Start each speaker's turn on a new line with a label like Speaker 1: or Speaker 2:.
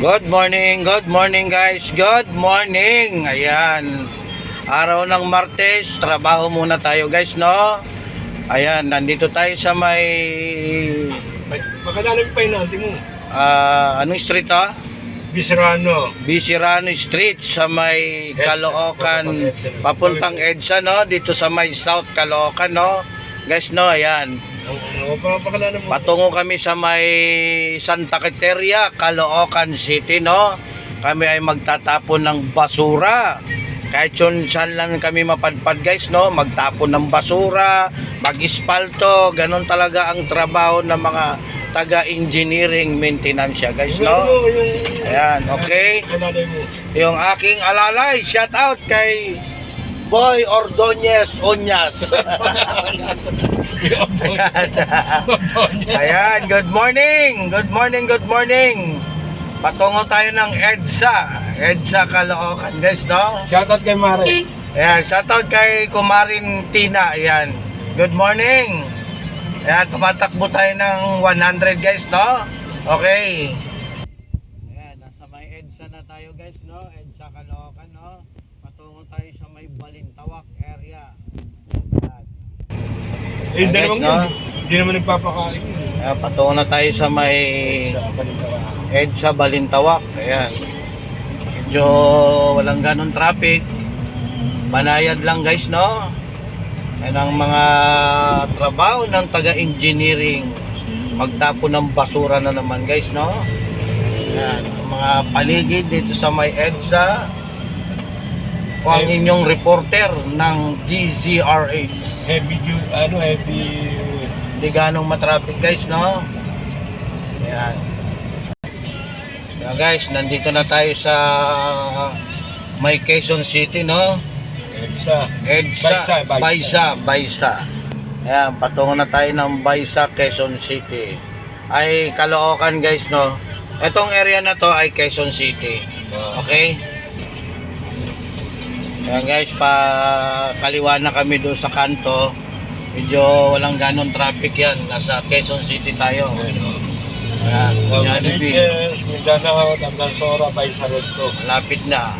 Speaker 1: Good morning guys, good morning. Ayan, araw ng Martes, trabaho muna tayo guys, no? Ayan, nandito tayo sa may
Speaker 2: Makalalim pa yun natin mo.
Speaker 1: anong street to?
Speaker 2: Bisirano
Speaker 1: Street sa may
Speaker 2: EDSA,
Speaker 1: Caloocan, papuntang EDSA, no? Dito sa may South Caloocan, no? Guys, no, ayan.
Speaker 2: Pakalalim mo.
Speaker 1: Patungo kami sa may Santa Quiteria, Caloocan City, no? Kami ay magtatapon ng basura. Kahit saan lang kami mapadpad guys, no? Magtapon ng basura, mag-ispalto, ganun talaga ang trabaho ng mga taga-engineering maintenance guys, no? Ayan, okay? Yung aking alalay, shout out kay Boy Ordonez Onyas. Ayan, good morning. Good morning. Patungo tayo ng EDSA Caloocan guys, no?
Speaker 2: Shoutout kay Mare.
Speaker 1: Ayan, shoutout kay Kumarin Tina. Ayan, good morning. Ayan, tumatakbo tayo ng 100 guys, no? Okay. Ayan, nasa may EDSA na tayo guys, no? EDSA Caloocan, no? Patungo tayo sa may Balintawak area.
Speaker 2: Eh,
Speaker 1: guys,
Speaker 2: dalawang
Speaker 1: no?
Speaker 2: yun. Hindi naman nagpapakain.
Speaker 1: Ayan, patungo na tayo sa may
Speaker 2: Sa Balintawak.
Speaker 1: EDSA Balintawak. Ayan, medyo walang ganun traffic, banayad lang guys, no? Ayan ang mga trabaho ng taga-engineering, magtapon ng basura na naman guys, no? Ayan, ang mga paligid dito sa may EDSA. Ako ang inyong reporter ng DZRH.
Speaker 2: Heavy.
Speaker 1: Hindi ganong matraffic guys, no? Ayan. Ayan guys, nandito na tayo sa may Quezon City, no? EDSA, Baysa. Ayan, patungo na tayo ng Baysa, Quezon City. Ay Caloocan guys, no? Etong area na to ay Quezon City. Okay? Ayan guys, pa kaliwa na kami doon sa kanto. Medyo walang ganon traffic yan. Nasa Quezon City tayo. Ayan,
Speaker 2: Mindanao, Tandansora, Baysa Road to.
Speaker 1: malapit na.